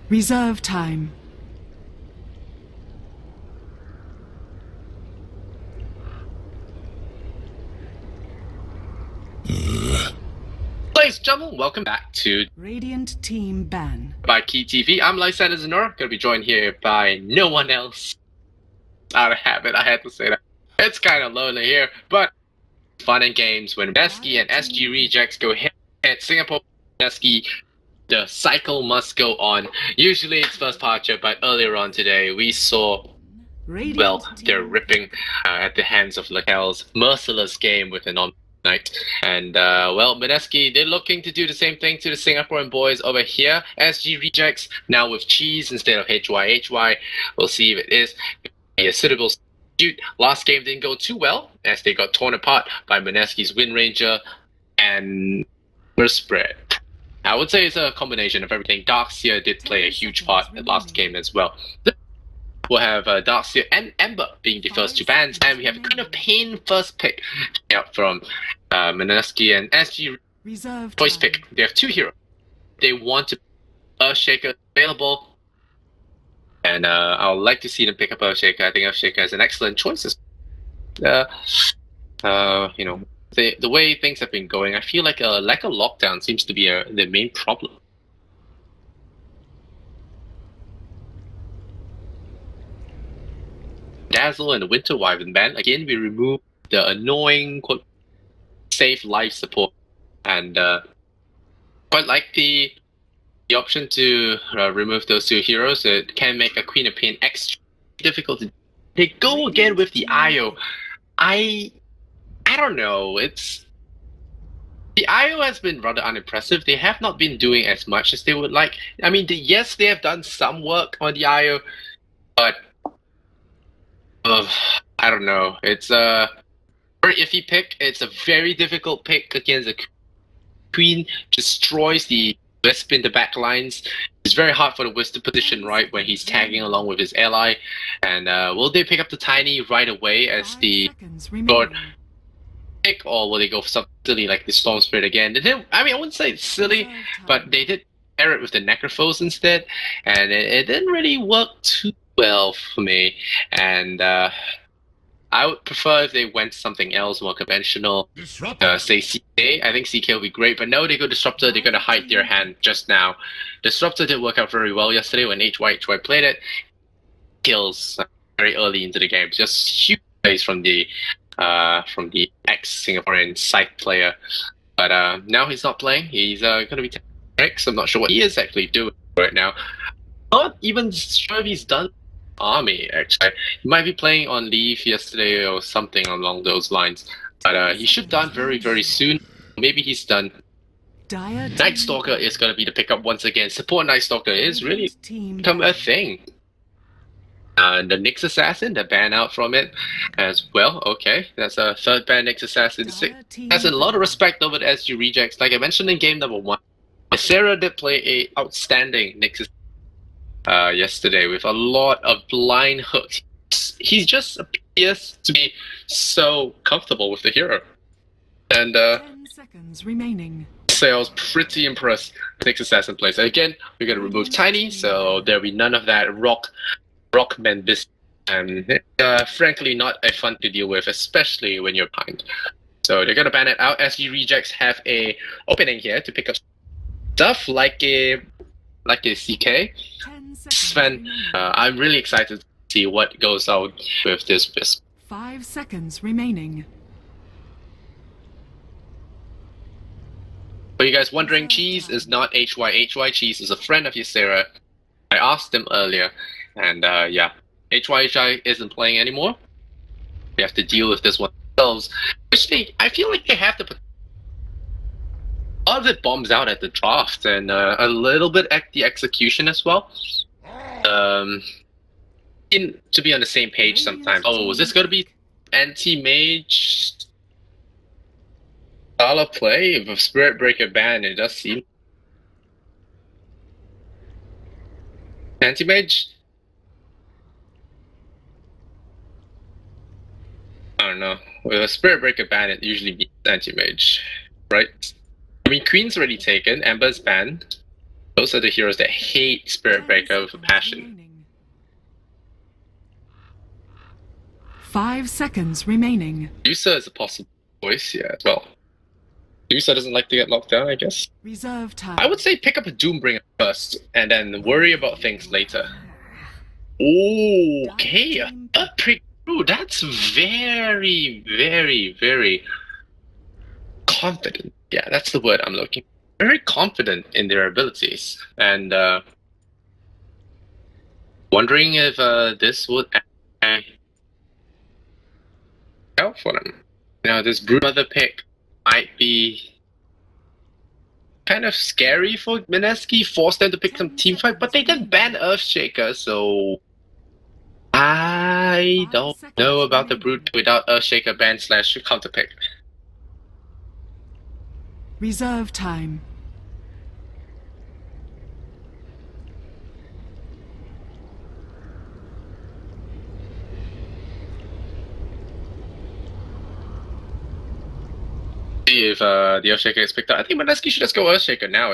Reserve time. Ladies and gentlemen, welcome back to Radiant Team Ban by Key TV. I'm Lysander Zenora, going to be joined here by no one else. Out of habit, I had to say that. It's kind of lonely here, but fun and games when Mineski and SG Rejects go head at Singapore. Mineski, the cycle must go on. Usually it's first parture, but earlier on today we saw, well, they're ripping at the hands of Lakel's merciless game with an on night. And well, Mineski, they're looking to do the same thing to the Singaporean boys over here. SG Rejects now with cheese instead of HY. We'll see if it is a suitable suit. Last game didn't go too well as they got torn apart by Mineski's Wind Ranger and spread. I would say it's a combination of everything. Darkseer did play a huge part in the last game as well. We'll have Darkseer and Ember being the first two bans, and we have a kind of pain first pick out from Mineski and SG voice pick. They have two heroes. They want to Earthshaker available, and I would like to see them pick up Earthshaker. I think Earthshaker is an excellent choice. You know, the way things have been going, I feel like a lack of lockdown seems to be the main problem. Dazzle and the Winter Wyvern ban. Again, we remove the annoying save life support, and quite like the option to remove those two heroes. It can make a Queen of Pain extra difficult. They go again with the IO. I don't know. It's the IO has been rather unimpressive. They have not been doing as much as they would like. I mean, yes, they have done some work on the IO, but I don't know. It's a very iffy pick. It's a very difficult pick against a Queen. Destroys the Wisp in the back lines. It's very hard for the Wisp to position right when he's tagging along with his ally. And will they pick up the Tiny right away as the Lord pick, or will they go for something silly like the Storm Spirit again? They did, I mean, I wouldn't say it's silly, but they did pair it with the Necrophos instead, and it didn't really work too well for me. And I would prefer if they went something else more conventional, say CK. I think CK will be great, but no, they go Disruptor. They're going to hide their hand just now. Disruptor did work out very well yesterday when HY played it. Kills very early into the game. Just huge plays from the ex-Singaporean side player. But now he's not playing. He's going to be taking breaks. I'm not sure what he is actually doing right now. Not even sure if he's done Army, actually. He might be playing on leave yesterday or something along those lines. But he should done very, very soon. Maybe he's done. Night Stalker is going to be the pickup once again. Support Night Stalker is really become a thing. The Nyx Assassin, the ban out from it as well. Okay, that's a third ban Nyx Assassin. Has a lot of respect over the SG Rejects. Like I mentioned in game number 1, Sarah did play a outstanding Nyx Assassin yesterday with a lot of blind hooks. He just appears to be so comfortable with the hero. And 10 seconds remaining. So I was pretty impressed with Nyx Assassin plays. Again, we're going to remove Tiny, so there'll be none of that Rockman business. And frankly, not a fun to deal with, especially when you're behind. So they're going to ban it out. SG Rejects have a opening here to pick up stuff like a CK. Sven, I'm really excited to see what goes out with this Wisp. 5 seconds remaining. For you guys wondering, Cheese is not HY. Cheese is a friend of Ysera. I asked him earlier, and yeah, HY isn't playing anymore. We have to deal with this one themselves. Which I feel like they have to put a lot of it bombs out at the draft, and a little bit at the execution as well. To be on the same page sometimes. Oh, is this going to be anti-mage style of play? With Spirit Breaker ban, it does seem. Anti-mage? I don't know. With a Spirit Breaker ban, it usually beats anti-mage, right? I mean, Queen's already taken, Amber's banned. Those are the heroes that hate Spirit Breaker with a passion. 5 seconds remaining. User is a possible choice, yeah, as well. User doesn't like to get locked down, I guess. Reserve time. I would say pick up a Doombringer first, and then worry about things later. Oh, okay, a prick. Ooh, that's very, very, very confident. Yeah, that's the word I'm looking for. Very confident in their abilities, and wondering if this would help for them. You know, this Broodmother pick might be kind of scary for Mineski, force them to pick some teamfight, but they did ban Earthshaker, so I don't know about the Brood without Earthshaker ban / counter pick. Reserve time. See if the Earthshaker is picked up. I think Mineski should just go Earthshaker now.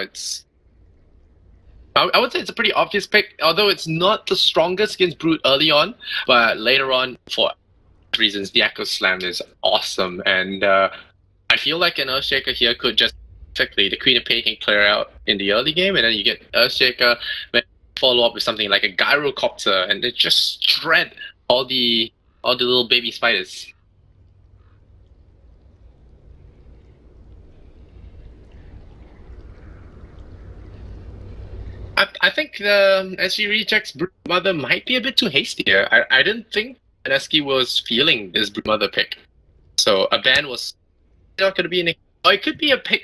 I would say it's a pretty obvious pick, although it's not the strongest against Brood early on, but later on, for reasons, the Echo Slam is awesome, and I feel like an Earthshaker here could just perfectly, the Queen of Pain can clear out in the early game, and then you get Earthshaker, follow up with something like a Gyrocopter, and they just shred all the little baby spiders. I think the SG Rejects Broodmother might be a bit too hasty here. I didn't think Mineski was feeling this Broodmother pick. So a ban was not going to be an... Or it could be a pick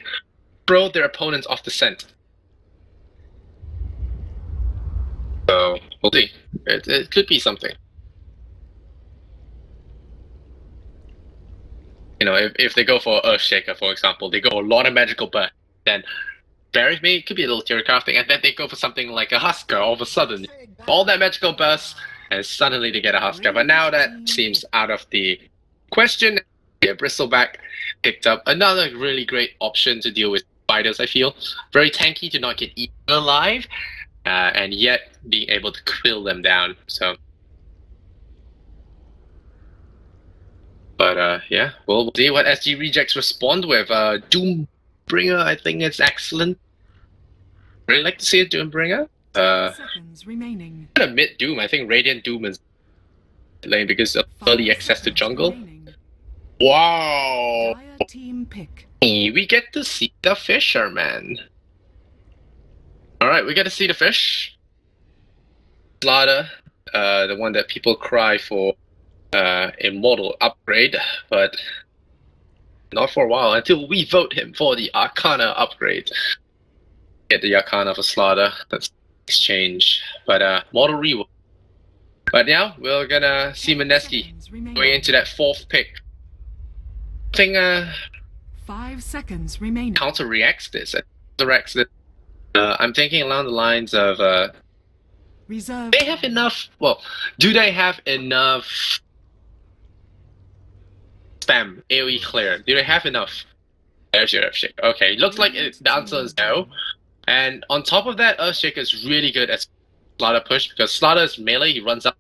throw their opponents off the scent. So we'll see. It could be something. You know, if they go for Earthshaker, for example, they go a lot of magical burst, then Barry me, it could be a little theory crafting, and then they go for something like a Husker all of a sudden. All that magical burst, and suddenly they get a Husker. But now that seems out of the question. Yeah, Bristleback picked up another really great option to deal with spiders, I feel. Very tanky to not get eaten alive, and yet being able to kill them down. So, but yeah, we'll see what SG Rejects respond with. Doombringer, I think it's excellent. Really like to see a Doombringer. Seconds remaining. A mid Doom, I think Radiant Doom is lane because of early access to jungle. Wow! Team pick. We get to see the Fisherman. Alright, we get to see the fish. Slaughter, the one that people cry for Immortal upgrade, but not for a while until we vote him for the Arcana upgrade. Get the Arcana for Slaughter, that's exchange. But Mortal Rework. But now we're gonna see Mineski going into that 4th pick. I think 5 seconds remaining. Counter-reacts this. I'm thinking along the lines of Reserve. they have enough. Well, do they have enough spam AoE clear? Do they have enough? There's your Earthshaker. Okay, looks like the answer is no. And on top of that, Earthshaker is really good at Slaughter push because Slaughter is melee. He runs up,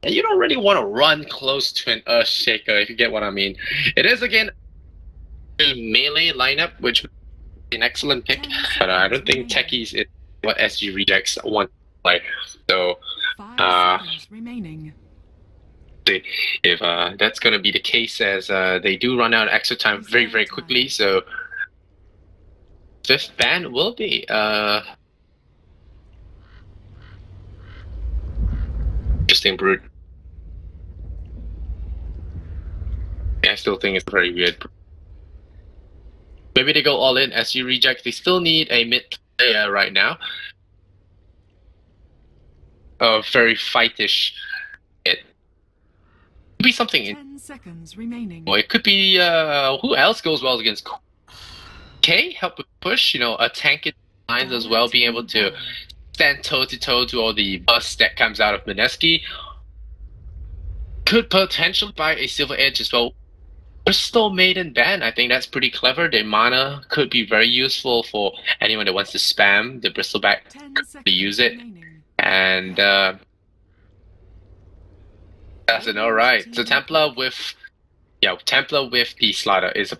and you don't really want to run close to an Earthshaker if you get what I mean. It is again a melee lineup, which is an excellent pick, but I don't think techies is what SG Rejects want to play. So, 5 seconds remaining. if that's going to be the case, as they do run out of extra time very, very quickly. So, 5th ban will be interesting Brood. Yeah, I still think it's very weird. Maybe they go all in SG Reject. They still need a mid player right now. Very fightish. It could be something. 10 seconds remaining. Well, it could be who else goes well against K? Help with push. You know, a tank in lines as well, being able to stand toe to toe to all the bust that comes out of Mineski. Could potentially buy a Silver Edge as well. Bristol Maiden ban. I think that's pretty clever. The mana could be very useful for anyone that wants to spam the Bristol back 10 to seconds use it. remaining. And that's an alright. So Templar with the Slaughter is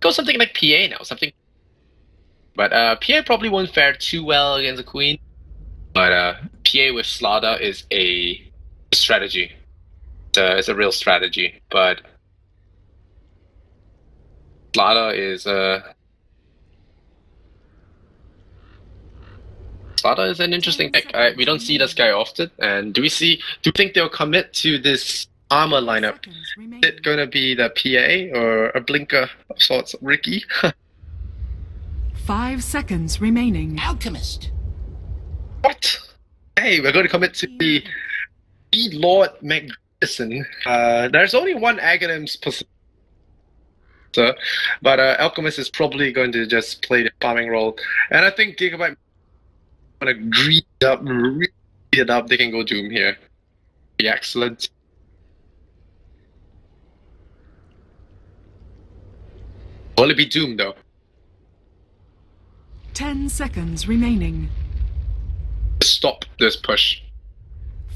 go something like PA now, something. But PA probably won't fare too well against the Queen. But PA with Slaughter is a strategy. It's a real strategy. But Slaughter is an interesting pick. We don't see this guy often. And do you think they'll commit to this armor lineup? Seconds Is remaining. it gonna be the PA or a blinker of sorts, Ricky? 5 seconds remaining. Alchemist. What? Hey, we're going to commit to the Lord Magnificent. There's only one Aghanim's position, but Alchemist is probably going to just play the farming role. And I think Gigabyte want to greed it up. They can go Doom here. Be excellent. Will it be Doom though? 10 seconds remaining. Stop this push.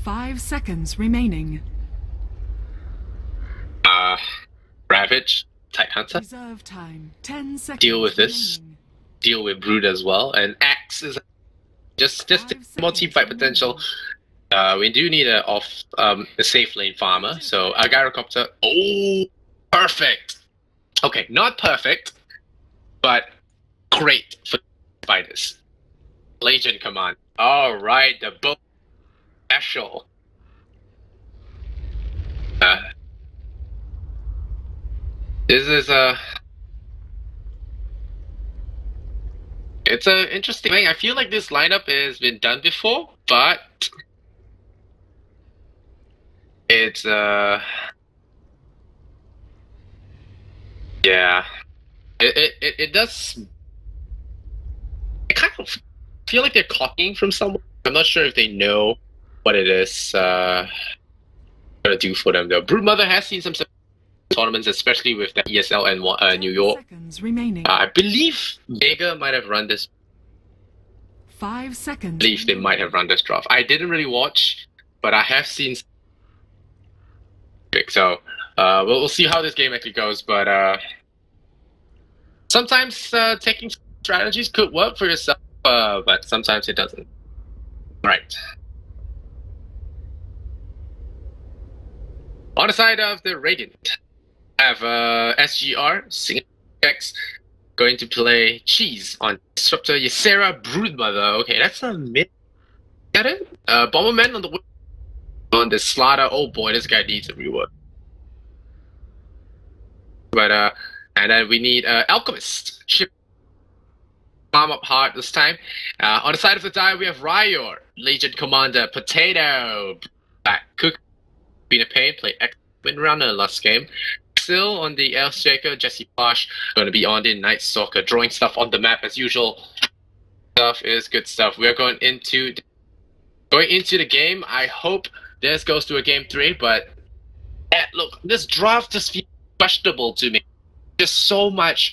5 seconds remaining. Ravage, Tidehunter. Reserve time. 10 seconds. Deal with this. remaining. Deal with Brood as well. And Axe is just multi-fight potential. We do need a safe lane farmer. So a Gyrocopter. Oh, perfect. Okay, not perfect, but great for fighters. Legion Command. All right, the bow special. This is it's an interesting thing. I feel like this lineup has been done before, but it's yeah, it does. I kind of feel like they're copying from someone. I'm not sure if they know what it is gonna do for them though. Broodmother has seen some tournaments, especially with the ESL and New 10 York. seconds remaining. I believe Vega might have run this. 5 seconds. I believe they might have run this draft. I didn't really watch, but I have seen. So we'll see how this game actually goes. But sometimes taking strategies could work for yourself, but sometimes it doesn't. Right. On the side of the Radiant, I have SGR, X, going to play Cheese on Disruptor Ysera Broodmother. Okay, that's a mid. Get it? Bomberman on the Slaughter. Oh boy, this guy needs a rework. But and then we need Alchemist. Ship farm up hard this time. On the side of the die, we have Ryor, Legion Commander, Potato, back cook, been a pain, played win runner last game. Still on the Elf Shaker, Jesse Posh, going to be on the Night Stalker, drawing stuff on the map as usual. Stuff is good stuff. We are going into the game. I hope this goes to a game 3, but look, this draft just feels questionable to me. There's so much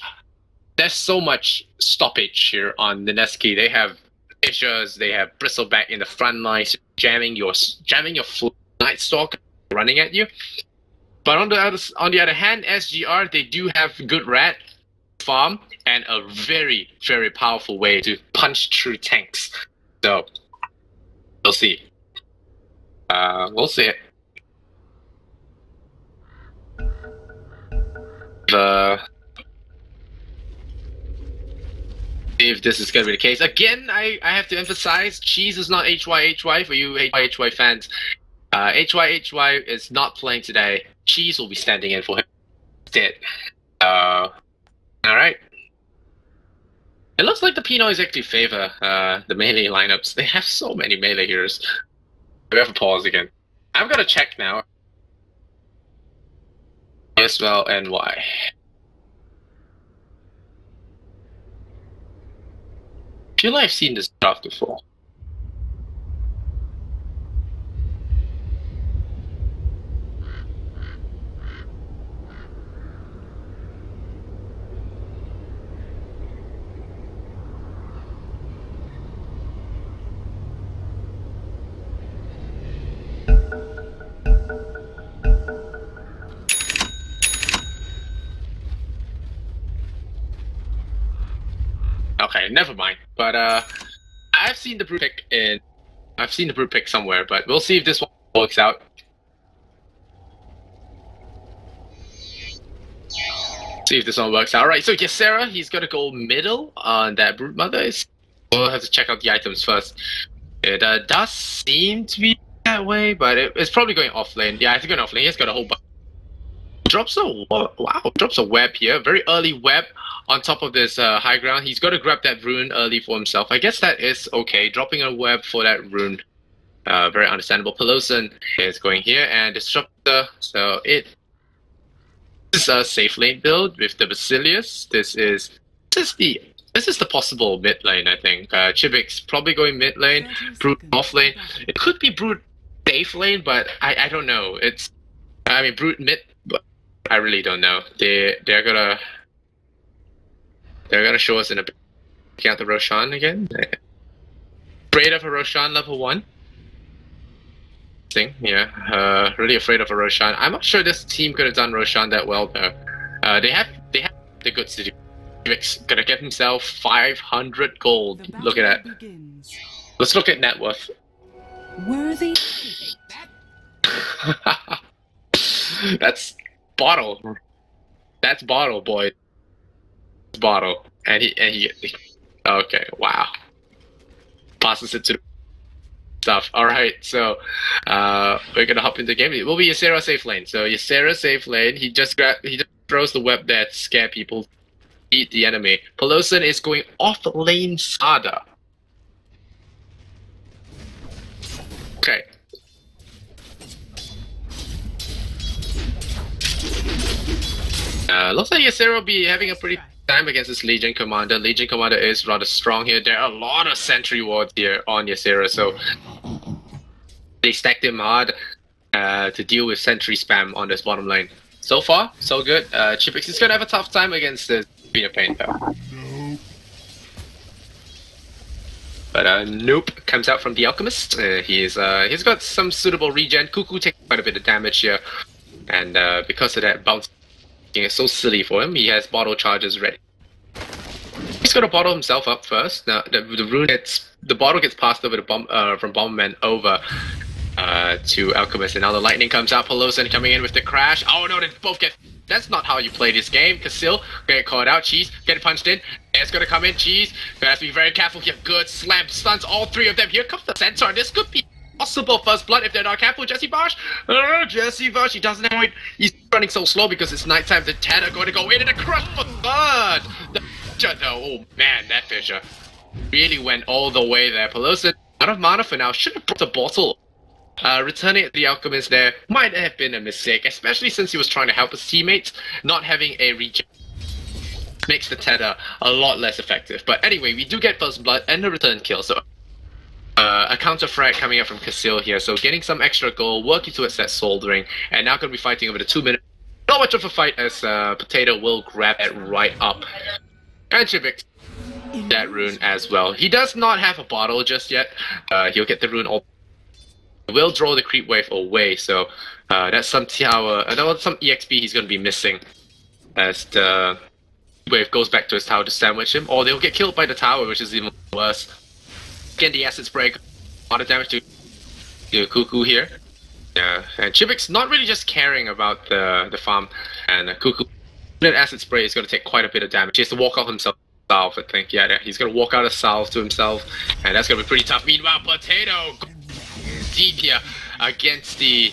stoppage here on Mineski. They have Fishers, they have Bristleback in the front lines, jamming your full Night Stalker running at you. But on the other hand, SGR, they do have good rat farm and a very, very powerful way to punch through tanks. So we'll see. We'll see it. If this is going to be the case. Again, I have to emphasize, Cheese is not HYHY for you HYHY fans. HYHY is not playing today. Cheese will be standing in for him instead. Alright. It looks like the Pinoys actually favor the melee lineups. They have so many melee heroes. We have to pause again. I've got to check now. Yes, well, and why. I feel like I've seen this draft before. Okay, never mind. But I've seen the brute pick somewhere, but we'll see if this one works out. See if this one works out. Alright, so Ysera, he's gonna go middle on that brute mother. We'll have to check out the items first. It does seem to be that way, but it's probably going off lane. Yeah, it's going off lane. He's got a whole bunch. Drops a web here. Very early web on top of this high ground. He's got to grab that rune early for himself. I guess that is okay. Dropping a web for that rune. Very understandable. Peloson is going here and Disruptor. So this is a safe lane build with the Basilius. This is the possible mid lane, I think. Chibik's probably going mid lane, Brute off lane. It could be Brute safe lane, but I don't know. Brute mid, but I really don't know. They're gonna show us in a bit. Count the Roshan again. Afraid of a Roshan level 1. Yeah, really afraid of a Roshan. I'm not sure this team could have done Roshan that well though. They have the goods to do. Gonna get himself 500 gold. Look at that. Let's look at net worth. Worthy. That's bottle. That's bottle, boy. Bottle. And he. Okay, wow. Passes it to the stuff. Alright, so we're gonna hop into the game. It will be Ysera safe lane. So Ysera safe lane. He just throws the web there to scare people. Eat the enemy. Peloson is going off lane Sada. Okay. Looks like Ysera will be having a pretty time against this Legion Commander. Legion Commander is rather strong here. There are a lot of sentry wards here on Ysera, so they stacked him hard to deal with sentry spam on this bottom lane. So far, so good. Chipix is gonna have a tough time against the Peter Pain though. But nope, comes out from the Alchemist. He's got some suitable regen. Cuckoo takes quite a bit of damage here, and because of that, bouncing is so silly for him. He has bottle charges ready. He's gonna bottle himself up first. Now the bottle gets passed over to from Bomberman over to Alchemist, and now the lightning comes out. Peloson coming in with the crash. Oh no, they both get. That's not how you play this game. Casil, get caught out. Cheese, get punched in. It's gonna come in. Cheese, gonna have to be very careful here. Good slam, stuns all three of them. Here comes the Centaur. This could be possible first blood if they're not careful. Jesse Bosch. Jesse Bosch, he doesn't have it. He's running so slow because it's nighttime. The Ted are going to go in and a crush for blood. The Fisher, though. Oh man, that Fisher really went all the way there. Peloson out of mana for now. Should have brought the bottle. Returning at the Alchemist there might have been a mistake, especially since he was trying to help his teammates. Not having a regen makes the tether a lot less effective. But anyway, we do get first blood and a return kill, so a counter frag coming up from Casil here, so getting some extra gold, working towards that soldering, and now going to be fighting over the 2 minutes. Not much of a fight as Potato will grab it right up. And Chivik that rune as well. He does not have a bottle just yet. He'll get the rune all. Will draw the creep wave away, so that's some tower, some EXP he's going to be missing as the wave goes back to his tower to sandwich him, or they'll get killed by the tower, which is even worse. Again, the acid spray, a lot of damage to Cuckoo here. Yeah, and Chibik's not really just caring about the farm, and Cuckoo, that acid spray is going to take quite a bit of damage. He has to walk out himself. I think, yeah, he's going to walk out a salve to himself, and that's going to be pretty tough. Meanwhile, Potato deep here against the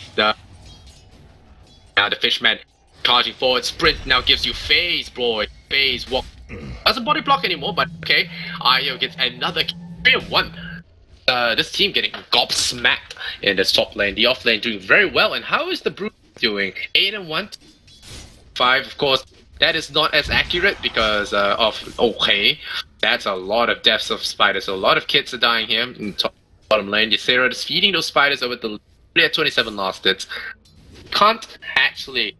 Fishman charging forward. Sprint now gives you phase, boy. Phase walk. Doesn't body block anymore, but okay. Ayo gets another 3-1. This team getting gobsmacked in the top lane. The off lane doing very well. And how is the Brute doing? 8-1. 5, of course. That is not as accurate because of okay. That's a lot of deaths of spiders. So a lot of kids are dying here in top. Bottom lane, Ysera is feeding those spiders over the 27 last hits. Can't actually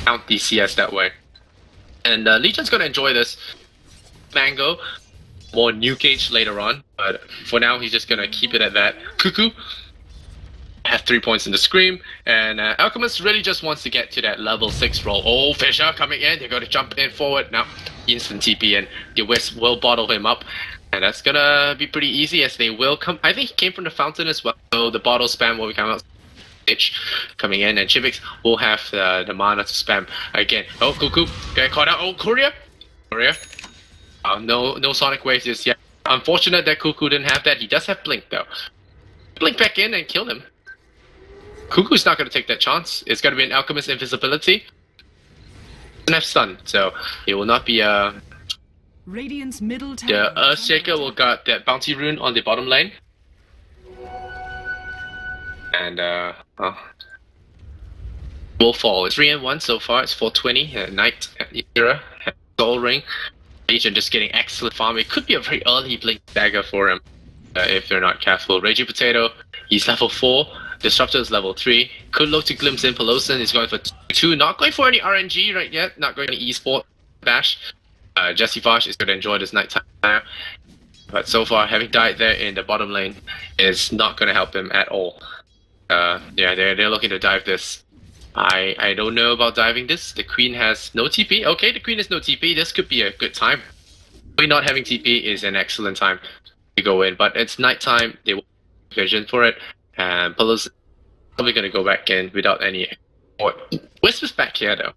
count the CS that way. And Legion's gonna enjoy this. Mango, more new cage later on, but for now he's just gonna keep it at that. Cuckoo have 3 points in the Scream, and Alchemist really just wants to get to that level 6 roll. Oh, Fisher coming in, they're gonna jump in forward now. instant TP, and the Wisp will bottle him up. And that's gonna be pretty easy as they will come. I think he came from the fountain as well, so the bottle spam will come out. Coming in, and Chivix will have the mana to spam again. Oh, Cuckoo get caught out. Oh, Courier. No Sonic Wave just yet. Unfortunate that Cuckoo didn't have that. He does have Blink though. Blink back in and kill him. Cuckoo's not going to take that chance. It's going to be an Alchemist Invisibility. Doesn't have stun, so it will not be a. Radiant's middle tower. The Earthshaker will got that bounty rune on the bottom lane. And will fall. It's 3-1 so far. It's 420. Knight, Era, Soul Ring. Legion just getting excellent farm. It could be a very early Blink Dagger for him if they're not careful. Raging Potato, he's level 4. Disruptor is level 3. Could look to glimpse in Pelosin. He's going for 2. Not going for any RNG right yet. Not going to esport bash. Jesse Vash is going to enjoy this nighttime now. But so far, having died there in the bottom lane is not going to help him at all. Yeah, they're looking to dive this. I don't know about diving this. The Queen has no TP. Okay, the Queen has no TP. This could be a good time. Probably not having TP is an excellent time to go in, but it's nighttime. They will vision for it, and Pelo's probably going to go back in without any. Wisp is back here though.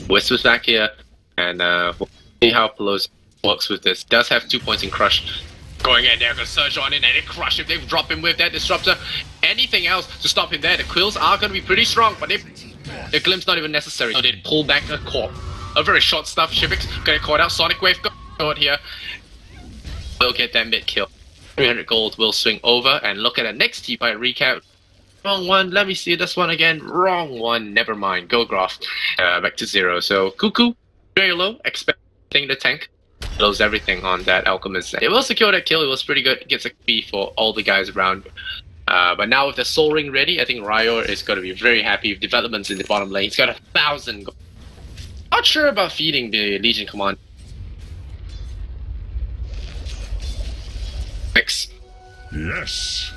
Wisp is back here, and we'll see how Pelo's works with this. Does have 2 points in Crush. Going in there, gonna surge on in and they crush him. They drop him with that disruptor. Anything else to stop him there. The quills are gonna be pretty strong, but the glimpse not even necessary. So they pull back a core. A very short stuff. Shivix gonna caught out. Sonic Wave got here. Will get that mid kill. 300 gold will swing over, and look at the next TP recap. Wrong one. Let me see this one again. Wrong one. Never mind. Go Graph. Back to 0. So Cuckoo very low. Expecting the tank. Blows everything on that Alchemist. It will secure that kill. It was pretty good. It gets a key for all the guys around. But now with the Soul Ring ready, I think Ryo is going to be very happy with developments in the bottom lane. He's got 1,000 gold. Not sure about feeding the Legion Command. Next. Yes.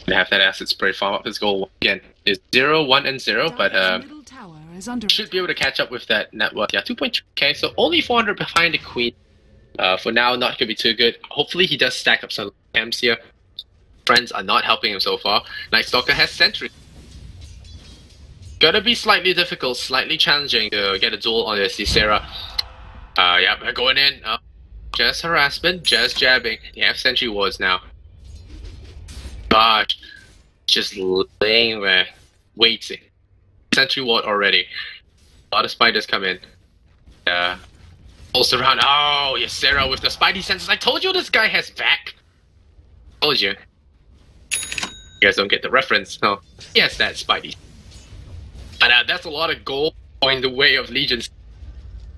Have that acid spray farm up his goal again. It's 0, 1, and 0, but should be able to catch up with that net worth. Yeah, 2.2k, so only 400 behind the Queen. For now, not gonna be too good. Hopefully, he does stack up some camps here. Friends are not helping him so far. Night Stalker has Sentry. Gonna be slightly difficult, slightly challenging to get a duel on the Cicera. Yeah, going in. Just harassment, just jabbing. They have Sentry Wards now. Gosh, just laying there, waiting. Sentry Ward already. A lot of spiders come in. Pulls around. Oh, yes, Sarah with the Spidey senses. I told you this guy has back. Told you. You guys don't get the reference. No, he has that Spidey. But that's a lot of gold going the way of Legions.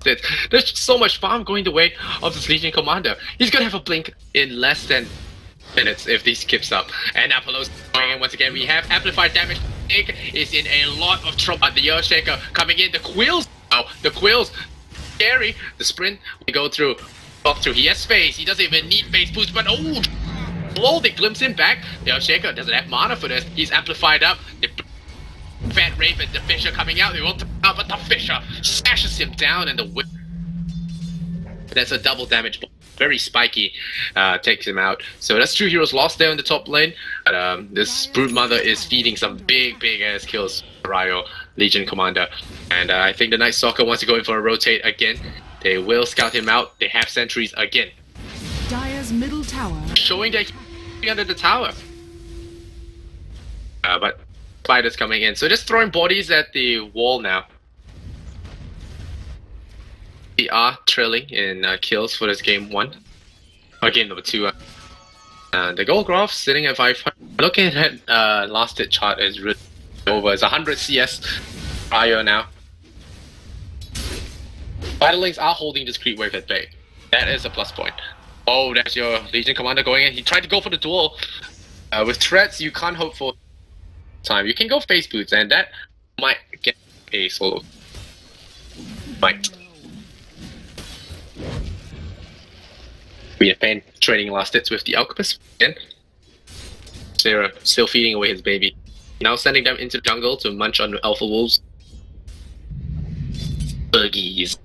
There's just so much farm going the way of this Legion Commander. He's gonna have a blink in less than minutes if this keeps up. And Apollo's going in once again. We have amplified damage. Nick is in a lot of trouble. The Earthshaker coming in. The Quills. Oh, the Quills. Scary. The sprint we go through. Walk through. He has space. He doesn't even need base boost. But oh, blow. They glimpse him back. The Earthshaker doesn't have mana for this. He's amplified up. The Fat Raven, the Fisher coming out. They won't out, but the Fisher smashes him down, and the whip. That's a double damage. Very spiky, takes him out. So that's 2 heroes lost there in the top lane. But this Brood Mother is feeding some big ass kills for Ryo, Legion Commander. And I think the Night Stalker wants to go in for a rotate again. They will scout him out. They have sentries again. Dire's middle tower. Showing that he's under the tower. But spiders coming in. So just throwing bodies at the wall now. We are trailing in kills for this game 1. Or game number 2. The gold graph sitting at 500. Looking at last hit chart is really over. It's 100 CS Ryo now. Battlings are holding this creep wave at bay. That is a plus point. Oh, that's your Legion Commander going in. He tried to go for the duel. With threats, you can't hope for time. You can go face boots, and that might get a solo. Might. We have been trading last hits with the Alchemist again. Sarah still feeding away his baby. Now sending them into the jungle to munch on the alpha wolves. Buggies.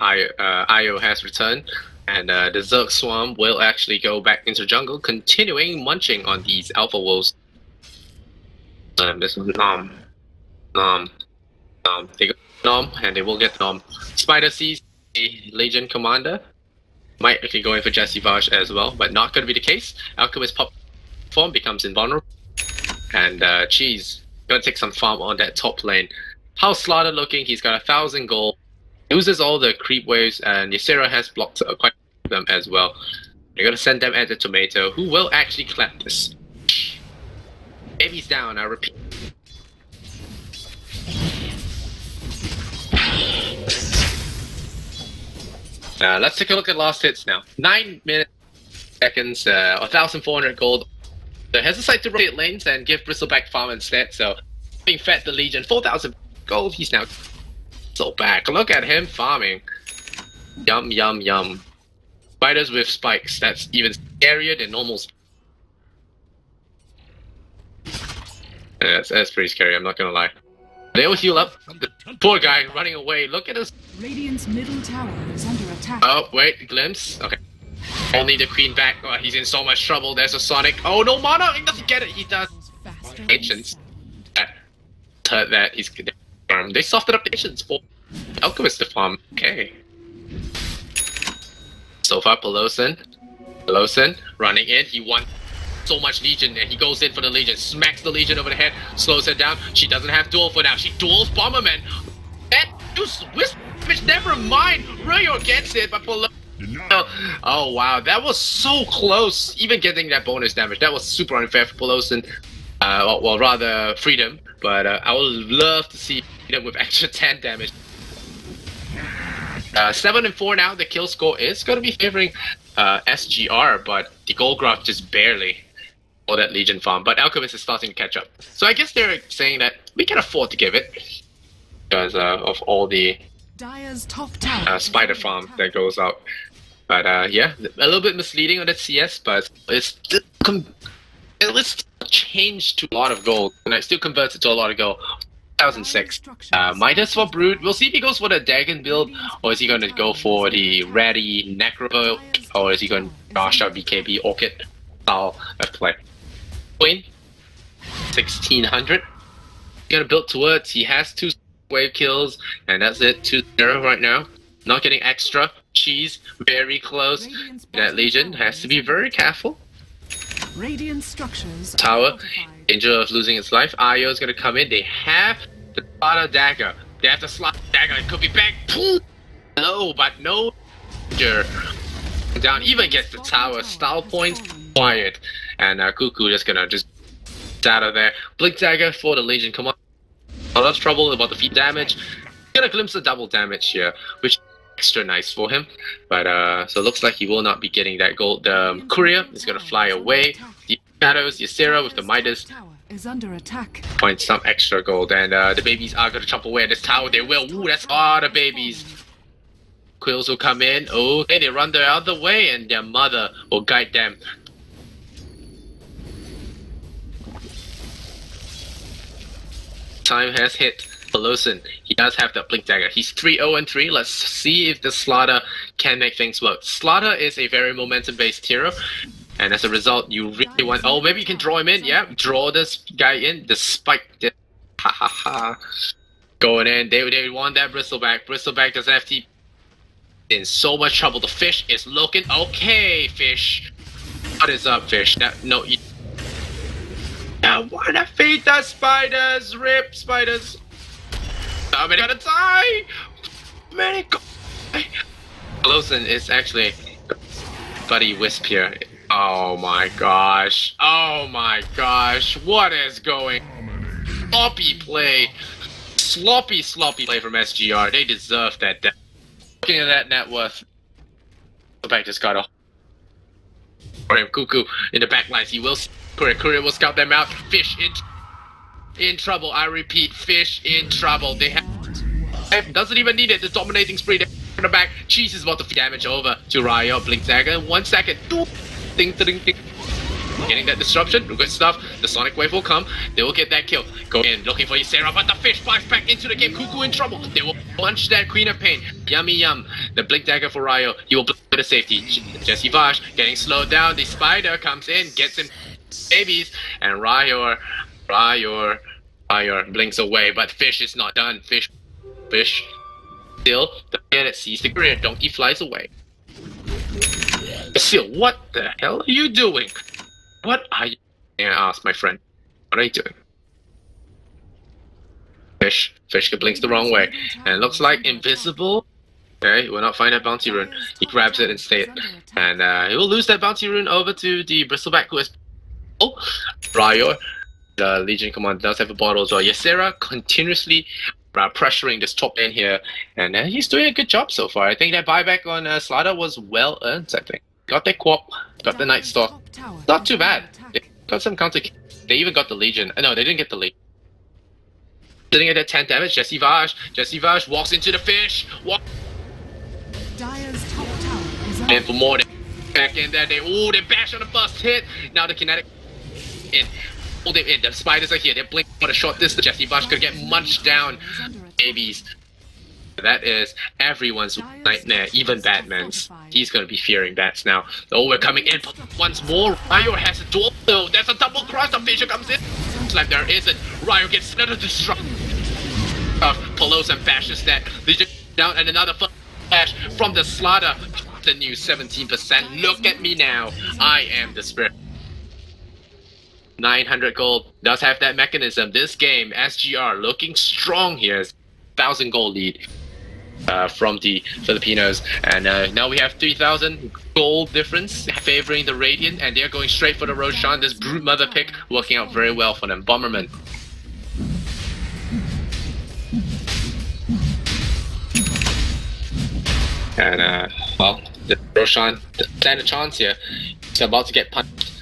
Io has returned, and the Zerg Swarm will actually go back into the jungle, continuing munching on these alpha wolves. This one, nom. They go nom, and they will get nom. Spider sees the Legion Commander. Might actually go in for Jesse Vash as well, but not going to be the case. Alchemist pop form becomes invulnerable. And Cheese gonna take some farm on that top lane. How's Slaughter looking? He's got 1,000 gold. Uses all the creep waves, and Ysera has blocked quite a few of them as well. You're gonna send them at the tomato, who will actually clap this. Baby's down, I repeat. Let's take a look at last hits now. 9 minutes, seconds, 1,400 gold. So has decided to rotate lanes and give Bristleback farm instead, so being fed the Legion 4,000 gold, he's now so back. Look at him farming. Yum yum yum. Spiders with spikes, that's even scarier than normal. That's pretty scary, I'm not gonna lie. They'll heal up. The poor guy running away, look at us. Radiant's middle tower is under attack. Oh, wait, glimpse? Okay. Only the queen back. Oh, he's in so much trouble. There's a Sonic. Oh, no mana! He doesn't get it. He does. Ancients. Heard that. He's they softened up the Ancients for Alchemist to farm. Okay. So far, Pelosin running in. He won so much Legion, and he goes in for the Legion. Smacks the Legion over the head. Slows her down. She doesn't have duel for now. She duels Bomberman. That just which never mind. Rayor gets it, but Pelosin. Oh wow, that was so close. Even getting that bonus damage, that was super unfair for Pelosin. Well, rather Freedom, but I would love to see Freedom with extra 10 damage. 7-4 now. The kill score is going to be favoring SGR, but the gold graph just barely for that Legion farm. But Alchemist is starting to catch up. So I guess they're saying that we can afford to give it because of all the Dire's top tower spider farm that goes out. But yeah, a little bit misleading on that CS, but it's changed to a lot of gold, and it still converts it to a lot of gold. 2006. Midas for Brood. We'll see if he goes for the Dagon build, or is he going to go for the Ratty Necro build, or is he going to dash out BKB Orchid style of play. Queen, 1600. Gonna build towards. He has 2 wave kills, and that's it. 2-0 right now. Not getting extra. Cheese, very close. That Legion has to be very careful. Radiant structures Tower, danger of losing its life. Io is gonna come in. They have the Slaughter Dagger. They have the Slaughter Dagger. It could be back. No, but no danger. Down even gets the tower. Style points quiet. And Cuckoo just gonna just out of there. Blink Dagger for the Legion. Come on. A lot of trouble about the feet damage. Get a glimpse of double damage here, which is extra nice for him. But so it looks like he will not be getting that gold. The courier is gonna fly away. The shadows, Ysera with the Midas is under attack. points some extra gold, and the babies are gonna chop away at this tower. They will. Ooh, that's all the babies. Quills will come in. Okay, they run the other way, and their mother will guide them. Time has hit. Pelosin, he does have that Blink Dagger. He's 3-0-3. Let's see if the Slaughter can make things work. Slaughter is a very momentum-based hero, and as a result, you really want... Oh, maybe you can draw him in. Yeah, draw this guy in. The spike. Ha ha ha. Going in. They want that Bristleback. Bristleback doesn't have to... In so much trouble. The fish is looking... Okay, fish. What is up, fish? No, you... I wanna feed the spiders! Rip, spiders! I'm gonna die! Man, Pelosin is actually Buddy Wisp here. Oh my gosh. Oh my gosh. What is going? Sloppy play. Sloppy play from SGR. They deserve that. Looking at that net worth. The back just got a... For him, Cuckoo in the back lines. He will... Courier will scout them out. Fish in trouble. I repeat, fish in trouble. They have... Doesn't even need it. The dominating spree. in the back. Cheese is about to damage over to Ryo. Blink Dagger. 1 second. Ding, ding, ding. Getting that disruption, good stuff. The Sonic Wave will come. They will get that kill. Go in, looking for Ysera, but the fish flies back into the game. Cuckoo in trouble. They will punch that Queen of Pain. Yummy yum. The Blink Dagger for Ryo. He will blink to safety. Jesse Vash getting slowed down. The Spider comes in, gets him babies, and Ryo blinks away. But Fish is not done. Fish still. The player that sees the career. Donkey flies away. Still, what the hell are you doing? What are you? I asked my friend. What are you doing? Fish blinks the wrong way. And it looks like invisible. Okay, will not find that bounty rune. He grabs it instead. And he will lose that bounty rune over to the Bristleback, who is Ryo. The Legion Commander does have a bottle as well. Ysera continuously pressuring this top lane here. And he's doing a good job so far. I think that buyback on Slaughter was well earned, I think. Got their Quap, got the Night Stalk. Not too bad. They got some counter. They even got the Legion. No, they didn't get the Legion. Sitting at that 10 damage, Jesse Vash walks into the fish. Dire's top tower is And for more, back in there, they bash on the first hit. Now the kinetic in. Hold it in. The spiders are here. They're blinking for the short distance. Jesse Vash could get munched down. Babies. That is everyone's nightmare, even Batman's. He's gonna be fearing bats now. Oh, we're coming in once more. Ryo has a duel. No, there's a double cross. The Fisher comes in. It's like there isn't. Ryo gets another destruct. Pelos and bashes that. Legion down and another flash from the Slaughter. The new 17%. Look at me now. I am the spirit. 900 gold does have that mechanism. This game, SGR, looking strong here. 1,000 gold lead. From the Filipinos, and now we have 3,000 gold difference favoring the Radiant, and they're going straight for the Roshan. This Brute Mother pick working out very well for them. Bomberman. And well, the Roshan stand a chance here. He's about to get punched.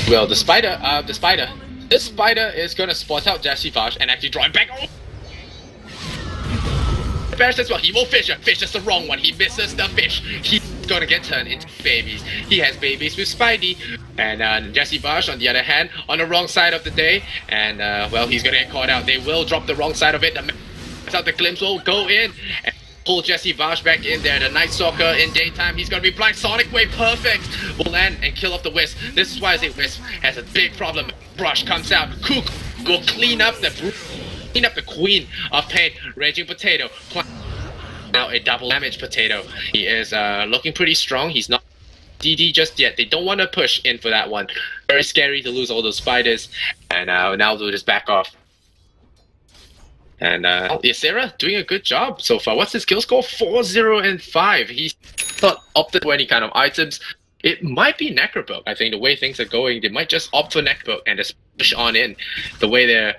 Well, the spider is gonna spot out Jesse Vash and actually draw him back. As well. He will fish is the wrong one. He misses the fish. He's gonna get turned into babies. He has babies with Spidey. And Jesse Vash, on the other hand, on the wrong side of the day. And well, he's gonna get caught out. They will drop the wrong side of it. The glimpse will go in and pull Jesse Vash back in there. The Night Stalker in daytime. He's gonna be blind. Sonic Wave, perfect. Will land and kill off the Wisp. This is why I say Wisp has a big problem. Brush comes out. Cook will clean up the Queen of Pain. Raging Potato. Now a double damage Potato. He is looking pretty strong. He's not DD just yet. They don't want to push in for that one. Very scary to lose all those spiders. And now they'll just back off. And Ysera doing a good job so far. What's his kill score? 4-0 and 5. He's not opted for any kind of items. It might be Necrobook. I think the way things are going, they might just opt for Necrobook and just push on in. The way they're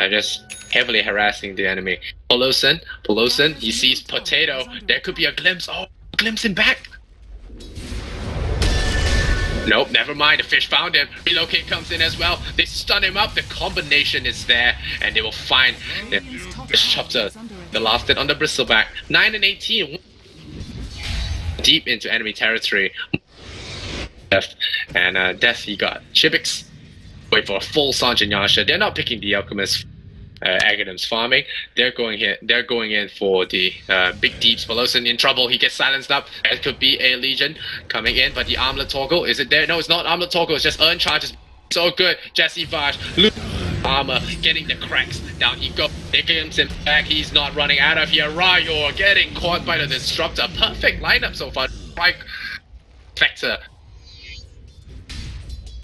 just heavily harassing the enemy. Peloson, he sees Potato. There could be a glimpse. Oh, glimpse him back. Nope, never mind. The fish found him. Relocate comes in as well. They stun him up. The combination is there, and they will find the chopper. The last hit on the Bristleback. 9 and 18. Deep into enemy territory. Death. And Death, he got Chibix. Wait for a full Sanjin Yasha. They're not picking the Alchemist. Aghanim's farming. They're going in for the big deeps. Peloson in trouble. He gets silenced up. It could be a Legion coming in, but the armlet toggle, is it there? No, it's not armlet toggle. It's just earn charges. So good. Jesse Vash, armor, getting the cracks. Down he goes. They glimpse him back. He's not running out of here. Ryo getting caught by the disruptor. Perfect lineup so far. Right. Factor.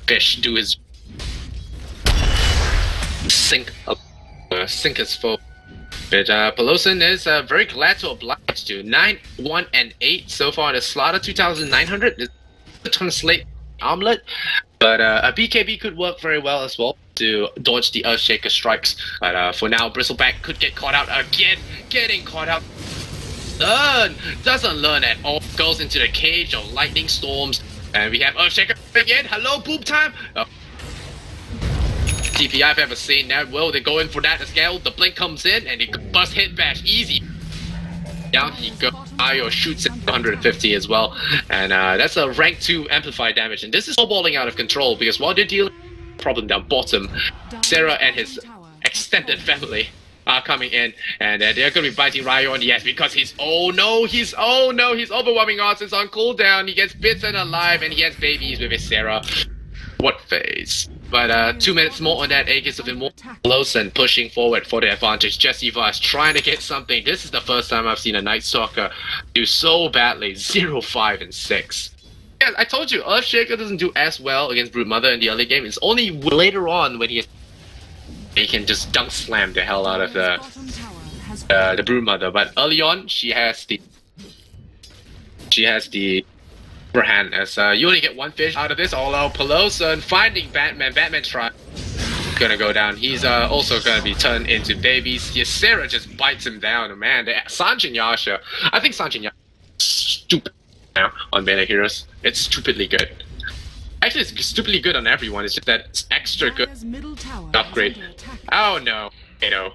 Fish do his sink his foe. But Peloson is very glad to oblige to 9, 1, and 8 so far in the Slaughter. 2,900 is a translate armlet, but a BKB could work very well as well to dodge the Earthshaker strikes. But for now, Bristleback could get caught out again. Getting caught out. Doesn't learn at all. Goes into the cage of lightning storms, and we have Earthshaker again. Hello, boob time. TP I've ever seen that. Well, they go in for that as well. The blink comes in and they burst hit bash easy. Down he goes. Ayo shoots at 150 as well. And that's a rank 2 amplified damage. And this is snowballing out of control because while they're dealing with problem down bottom, Sarah and his extended family are coming in, and they're going to be biting Ryo on the ass because he's overwhelming odds. It's on cooldown. He gets bitten alive, and he has babies with his Sarah. What phase? But 2 minutes more on that Aegis of Immortal. Lawson pushing forward for the advantage. Jesse Vaz trying to get something. This is the first time I've seen a Night Stalker do so badly. 0, 5, and 6. Yeah, I told you, Earthshaker doesn't do as well against Brood Mother in the early game. It's only later on when he can just dunk slam the hell out of the Brood Mother. But early on, she has the upper hand, as you only get one fish out of this. Although Pelosa finding Batman try gonna go down. He's also gonna be turned into babies. Yes, Sarah just bites him down. Man, Sanjin Yasha. I think Sanjin Yasha is stupid now on Meta Heroes. It's stupidly good. Actually, it's stupidly good on everyone. It's just that it's extra good upgrade. Oh no, Potato.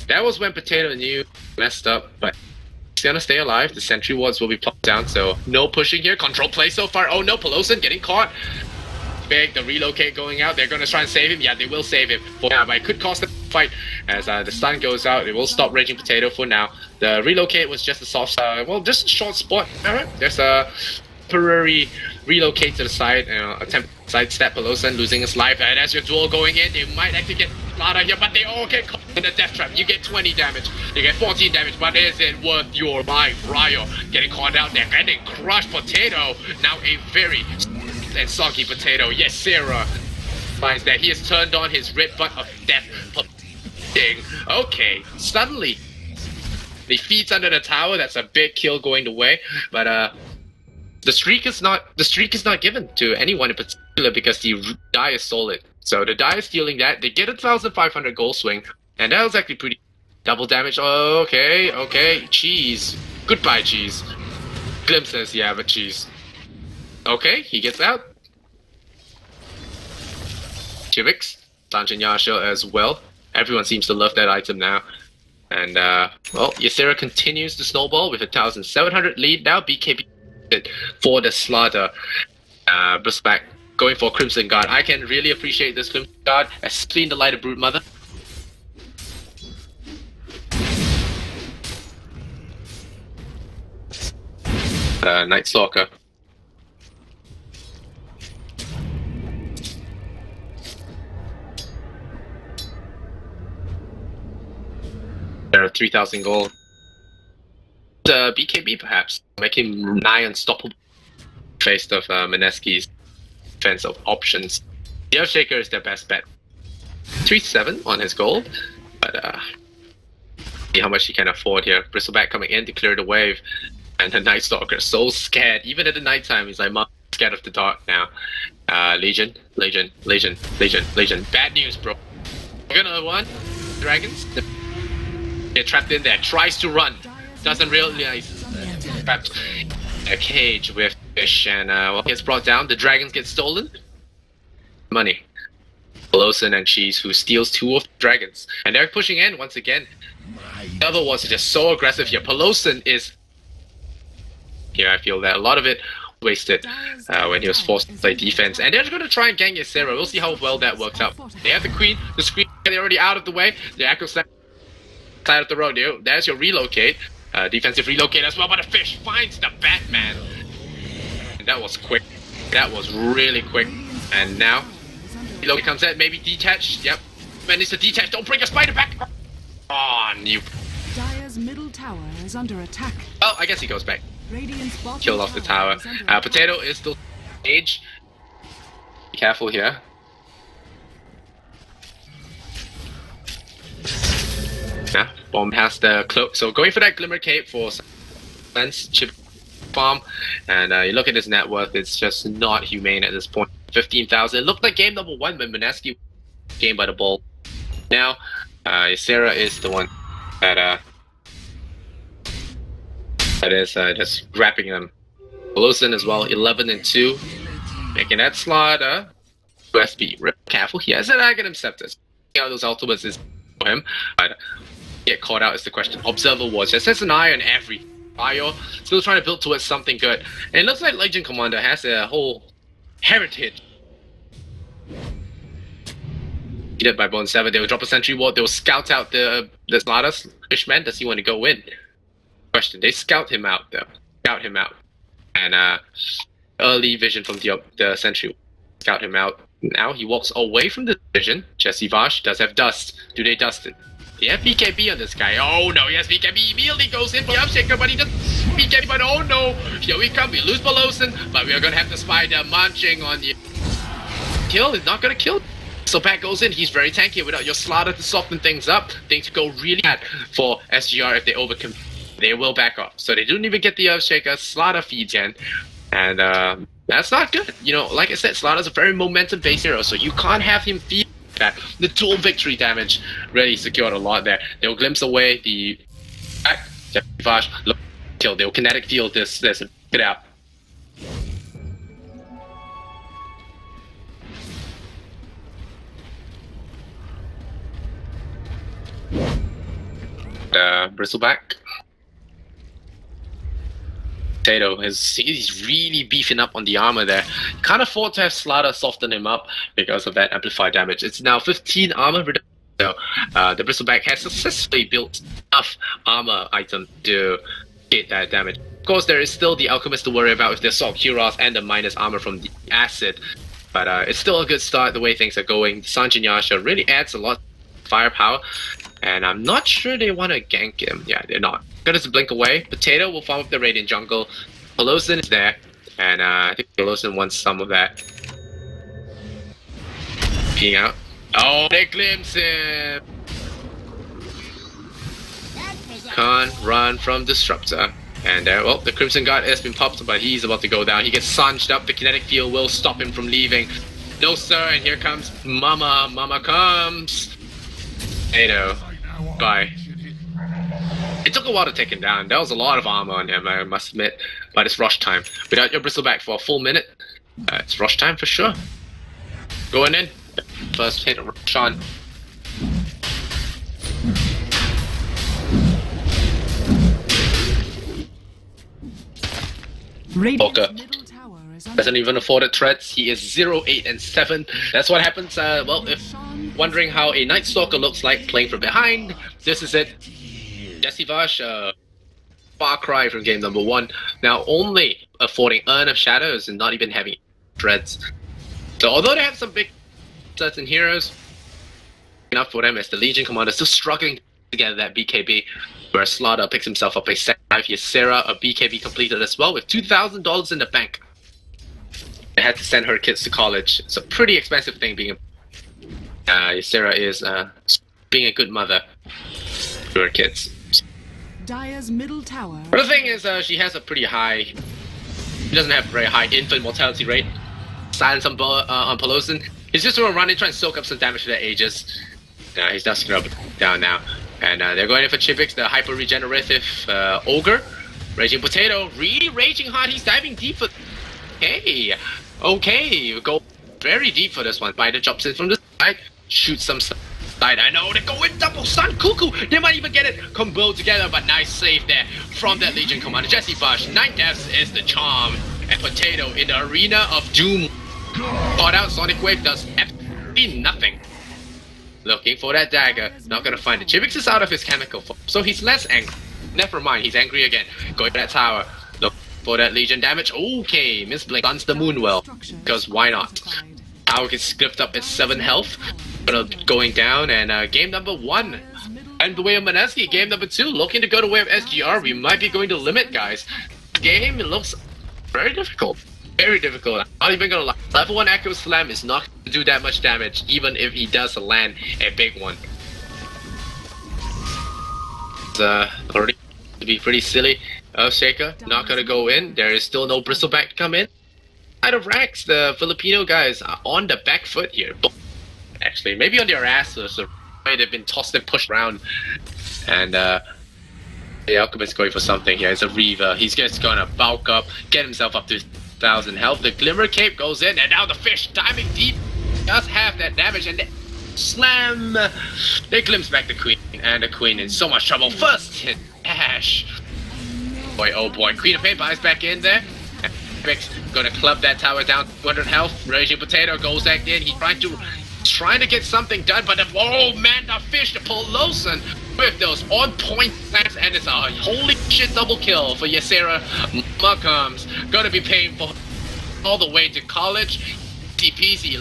That was when Potato knew messed up, but he's gonna stay alive. The sentry wards will be plopped down, so no pushing here. Control play so far. Oh no, Pelosa getting caught. Big, the relocate going out. They're gonna try and save him. Yeah, they will save him. Yeah, but it could cost the fight as the stun goes out. It will stop Raging Potato for now. The relocate was just a soft, just a short spot. Alright, there's a temporary relocate to the side, attempt sidestep Pelosa, losing his life. And as your duel going in, they might actually get out of here, but they all get caught in the death trap. You get 20 damage, you get 14 damage, but is it worth your life? Ryo getting caught out there, getting crushed. Potato, now a very and soggy Potato. Yes, Sarah finds that he has turned on his red butt of death. Okay, suddenly he feeds under the tower. That's a big kill going the way, but the streak is not given to anyone in particular because the die is solid. So the die is stealing that. They get a 1,500 gold swing, and that was actually pretty double damage. Okay, cheese. Goodbye, cheese. Glimpses, yeah, but cheese. Okay, he gets out. Chivix, Sanjin Yasha as well. Everyone seems to love that item now. And well, Ysera continues to snowball with a 1,700 lead now. BKB for the slaughter. Back going for Crimson Guard. I can really appreciate this Crimson Guard, especially in the light of Brood Mother. Night Stalker. There are 3,000 gold. BKB perhaps, make him nigh unstoppable faced of Mineski's defensive options. The Earthshaker is their best bet. 3-7 on his gold, but see how much he can afford here. Bristleback coming in to clear the wave, and the Night Stalker so scared. Even at the night time, he's like, "Mom, I'm scared of the dark now." Legion. Bad news, bro. Another one. Dragons. They're trapped in there. Tries to run. Doesn't realize trapped in a cage with fish, and well, gets brought down. The dragons get stolen. Money. Pelosa and Cheese, who steals 2 of the dragons, and they're pushing in once again. The other ones are just so aggressive here. Pelosa is here. I feel that a lot of it wasted when he was forced to play defense, and they're going to try and gang Ysera. We'll see how well that works out. They have the queen, the screen. They're already out of the way. The Echo side of the road. There's your relocate. Defensive relocate as well, but the fish finds the Batman. And that was quick. That was really quick. And now, relocate comes in, maybe detached. Yep. Man, it's a detach. Don't bring a spider back. On you. Dire's middle tower is under attack. Oh, I guess he goes back. Killed off the tower. Potato is still age. Be careful here. Yeah, bomb past the cloak. So going for that Glimmer Cape for Lens Chip Farm. And you look at his net worth, it's just not humane at this point. 15,000. It looked like game number 1 when Mineski game by the ball. Now, Ysera is the one that is just wrapping them. Pelosa as well, 11 and 2. Making that slaughter. USB, careful, he has an Aghanim Scepter. How those ultimates is for him. But get caught out is the question. Observer Watch just has an eye on every bio, still trying to build towards something good. And it looks like Legion Commander has a whole heritage. Heated by Bone 7, they will drop a sentry ward, they will scout out the Slaughters. Fishman, does he want to go in? Question, they scout him out though. Scout him out. And early vision from the sentry. Scout him out. Now he walks away from the vision. Jesse Vash does have dust. Do they dust it? They have BKB on this guy. Oh no, he has BKB. Immediately goes in for the Upshaker, but he doesn't BKB. But oh no, here we come. We lose Bolosin, but we are gonna have the Spider munching on you. Kill is not gonna kill. So back goes in. He's very tanky without your Slaughter to soften things up. Things go really bad for SGR if they overcome. They will back off. So they don't even get the Earthshaker. Slaughter feeds in. And that's not good. You know, like I said, Slaughter's a very momentum-based hero, so you can't have him feed that. The dual victory damage really secured a lot there. They'll glimpse away the back. Vash, look, kill. They'll kinetic field this. Get out. Bristleback. Potato he's really beefing up on the armor there. Can't afford to have Slaughter soften him up because of that amplified damage. It's now 15 armor reduction. So the Bristleback has successfully built enough armor item to get that damage. Of course, there is still the Alchemist to worry about with the Assault Cuirass and the minus armor from the Acid. But it's still a good start the way things are going. Sanjin Yasha really adds a lot of firepower. And I'm not sure they want to gank him. Yeah, they're not. Gonna just blink away. Potato will farm up the Radiant Jungle. Pelosin is there. And I think Pelosin wants some of that. Peeing out. Oh, they glimpse him! Can't run from Disruptor. And there, well, the Crimson Guard has been popped, but he's about to go down. He gets sunged up. The kinetic field will stop him from leaving. No, sir. And here comes Mama. Mama comes. Potato. Bye. It took a while to take him down. There was a lot of armor on him, I must admit. But it's rush time. Without your Bristleback for a full minute, it's rush time for sure. Going in. First hit, rush on. Volker doesn't even afford it threats. He is 0, 8, and 7. That's what happens, well, if wondering how a Night Stalker looks like playing from behind, this is it. Jesse Vash, far cry from game number 1. Now only affording Urn of Shadows and not even having threads. So although they have some big certain heroes, enough for them as the Legion Commander still struggling to get that BKB, where Slaughter picks himself up a 5 year Sarah, a BKB completed as well with $2,000 in the bank. They had to send her kids to college. It's a pretty expensive thing being Sarah is being a good mother to her kids. Dire's middle tower. But the thing is, she has a pretty high. She doesn't have a very high infant mortality rate. Silence on Pelosin. He's just gonna run and try and soak up some damage to the Aegis. He's dusting up down now. And they're going in for Chipix, the hyper regenerative Ogre. Raging Potato, really raging hard. He's diving deep for. Hey, okay, we go very deep for this one. Spider jumps in from the side, shoots some side. I know they go in double stun. Cuckoo, they might even get it combo together, but nice save there from that Legion Commander. Jesse Vash, 9 deaths is the charm. And Potato in the arena of doom. Caught out, Sonic Wave does absolutely nothing. Looking for that dagger, not gonna find it. Chivix is out of his chemical form, so he's less angry. Never mind, he's angry again. Going for that tower. Look for that Legion damage. Okay, Miss Blink stuns the Moonwell, because why not? Tower gets script up at 7 health, but going down, and game number 1. And the way of Mineski, game number 2, looking to go the way of SGR. We might be going to limit, guys. Game looks very difficult. Very difficult. I'm not even gonna lie. Level 1 Echo Slam is not gonna do that much damage, even if he does land a big one. It's already to be pretty silly. Shaker not gonna go in. There is still no Bristleback to come in. Out of Rax, the Filipino guys are on the back foot here. Actually, maybe on their asses. So they've been tossed and pushed around. And the Alchemist going for something here. It's a Reaver. He's just gonna bulk up, get himself up to 1,000 health. The Glimmer Cape goes in, and now the fish diving deep does have that damage, and Slam! They glimpse back the queen, and the queen in so much trouble. First hit, Ash. Boy, oh boy, Queen of Paper is back in there. Vic's gonna club that tower down to 200 health. Raging Potato goes back in. He's trying to get something done, but oh man, the fish, the Polosan with those on-point stats, and it's a holy shit double kill for Ysera. Muckums gonna be paying for all the way to college. TPC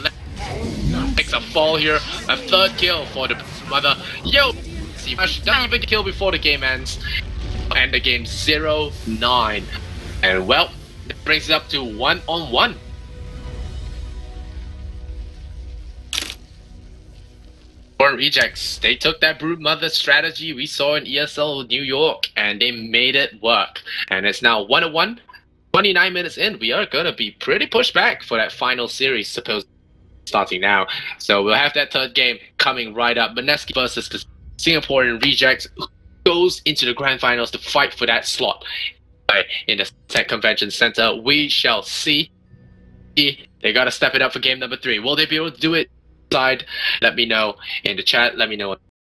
makes a fall here. A third kill for the mother. Yo, doesn't even kill before the game ends. And the game 0-9. And well, it brings it up to 1-on-1. For Rejects, they took that Brood Mother strategy we saw in ESL New York, and they made it work. And it's now 1-1. 29 minutes in, we are gonna be pretty pushed back for that final series, supposed starting now. So we'll have that third game coming right up. Mineski versus Singaporean Rejects goes into the grand finals to fight for that slot in the Tech Convention Center. We shall see. They gotta step it up for game number 3. Will they be able to do it? Let me know in the chat. Let me know